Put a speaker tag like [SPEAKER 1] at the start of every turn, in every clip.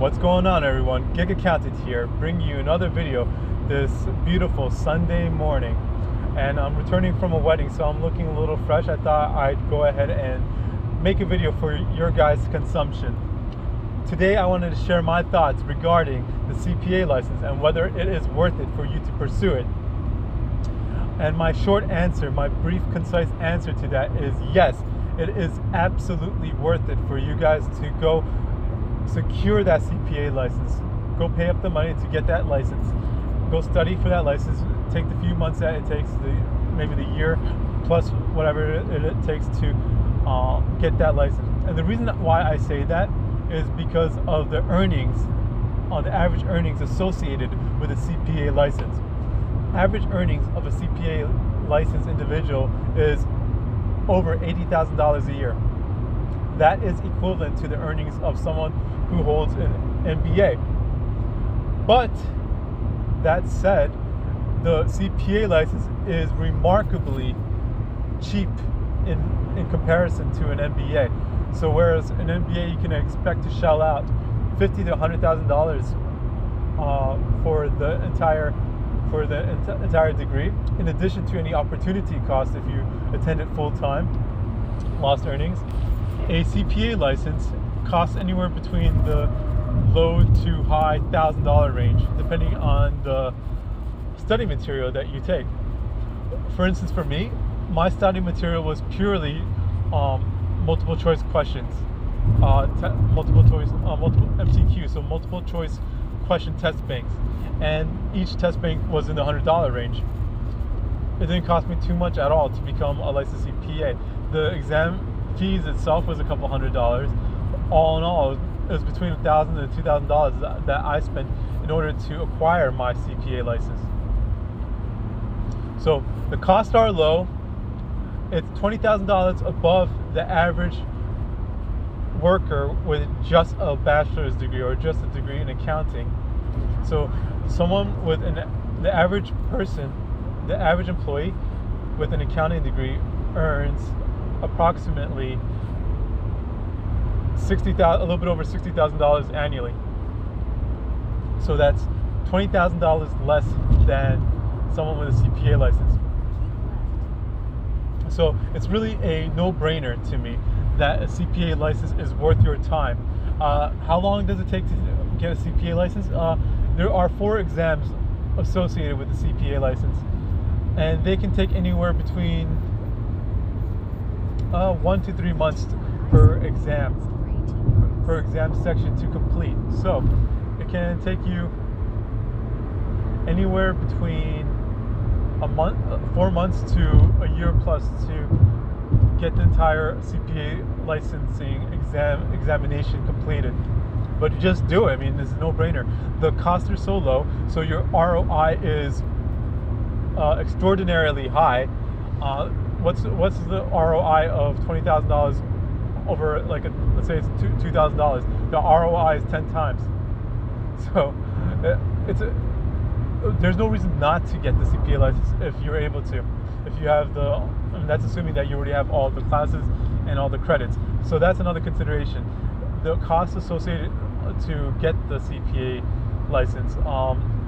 [SPEAKER 1] What's going on, everyone? Gig Accountant here, bringing you another video this beautiful Sunday morning. And I'm returning from a wedding, so I'm looking a little fresh. I thought I'd go ahead and make a video for your guys' consumption. Today I wanted to share my thoughts regarding the CPA license and whether it is worth it for you to pursue it. And my short answer, my brief, concise answer to that is yes, it is absolutely worth it for you guys to go secure that CPA license. Go pay up the money to get that license. Go study for that license. Take the few months that it takes, maybe the year plus whatever it takes to get that license. And the reason why I say that is because of the earnings, the average earnings associated with a CPA license. Average earnings of a CPA licensed individual is over $80,000 a year. That is equivalent to the earnings of someone who holds an MBA. But that said, the CPA license is remarkably cheap in comparison to an MBA. So whereas an MBA you can expect to shell out $50,000 to $100,000 for the entire degree, in addition to any opportunity cost if you attend it full time, lost earnings. A CPA license costs anywhere between the low to high $1,000 range, depending on the study material that you take. For instance, for me, my study material was purely multiple choice questions, multiple MCQ, so multiple choice question test banks, and each test bank was in the $100 range. It didn't cost me too much at all to become a licensed CPA. The exam fees itself was a couple $100. All in all, it was between $1,000 and $2,000 that I spent in order to acquire my CPA license. So the costs are low. It's $20,000 above the average worker with just a bachelor's degree or just a degree in accounting. So someone with the average person, the average employee with an accounting degree earns approximately a little bit over $60,000 annually. So that's $20,000 less than someone with a CPA license. So it's really a no-brainer to me that a CPA license is worth your time. How long does it take to get a CPA license? There are 4 exams associated with the CPA license, and they can take anywhere between 1 to 3 months per exam section to complete. So it can take you anywhere between 4 months to a year plus to get the entire CPA licensing examination completed. But just do it. I mean, it's a no-brainer. The costs are so low, so your ROI is extraordinarily high. What's the ROI of $20,000 over, like, let's say it's $2,000? The ROI is 10 times. So there's no reason not to get the CPA license if you're able to. If you have that's assuming that you already have all the classes and all the credits. So that's another consideration. The costs associated to get the CPA license,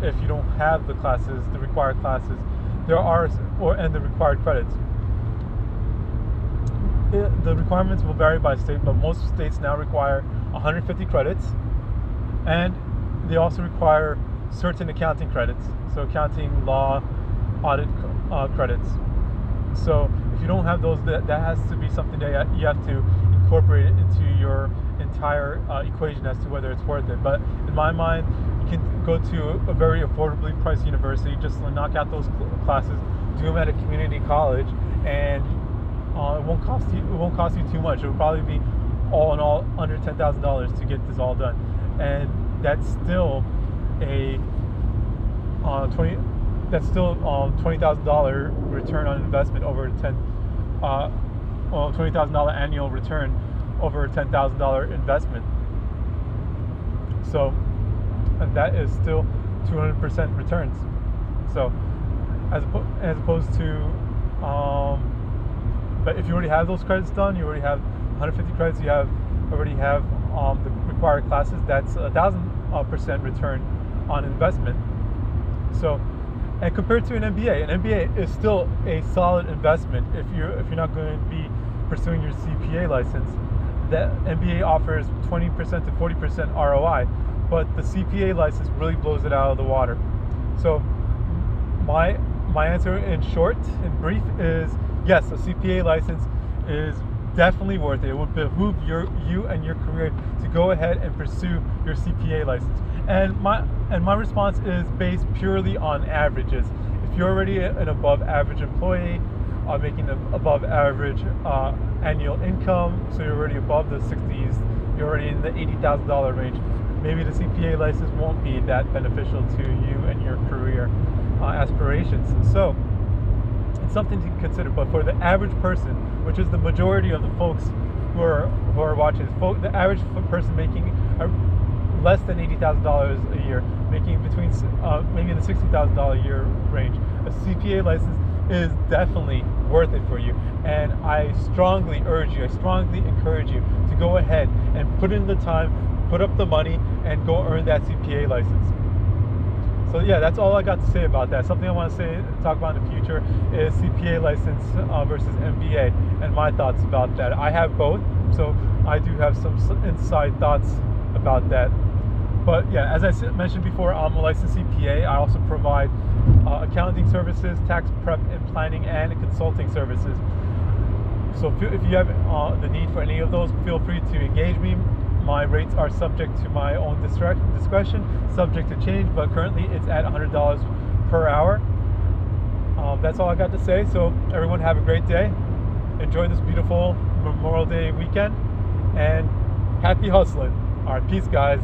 [SPEAKER 1] if you don't have the classes, the required classes, and the required credits. The requirements will vary by state, but most states now require 150 credits, and they also require certain accounting credits, so accounting, law, audit credits. So if you don't have those, that has to be something that you have to incorporate it into your entire equation as to whether it's worth it. But in my mind, you can go to a very affordably priced university, just knock out those classes, do them at a community college, and it won't cost you too much. It will probably be all in all under $10,000 to get this all done, and that's still a $20,000 return on investment over $20,000 annual return over a $10,000 investment. So, and that is still 200% returns. So, as opposed to, but if you already have those credits done, you already have 150 credits, you already have the required classes, that's 1,000% return on investment. So, and compared to an MBA is still a solid investment if you're not going to be pursuing your CPA license. That MBA offers 20% to 40% ROI, but the CPA license really blows it out of the water. So my answer in short, in brief, is yes, a CPA license is definitely worth it. It would behoove you and your career to go ahead and pursue your CPA license. And my response is based purely on averages. If you're already an above average employee, making an above average annual income, so you're already above the 60s, you're already in the $80,000 range, maybe the CPA license won't be that beneficial to you and your career aspirations. So it's something to consider. But for the average person, which is the majority of the folks who are watching this, the average person making less than $80,000 a year, making between maybe in the $60,000 a year range, a CPA license is definitely worth it for you. And I strongly encourage you to go ahead and put in the time, put up the money, and go earn that CPA license. So yeah, that's all I got to say about that. Something I want to talk about in the future is CPA license versus MBA, and my thoughts about that. I have both, so I do have some inside thoughts about that. But yeah, as I mentioned before, I'm a licensed CPA. I also provide accounting services, tax prep and planning, and consulting services. So if you have the need for any of those, feel free to engage me. My rates are subject to my own discretion, subject to change, but currently it's at $100 per hour. That's all I got to say. So everyone have a great day. Enjoy this beautiful Memorial Day weekend, and happy hustling. All right, peace, guys.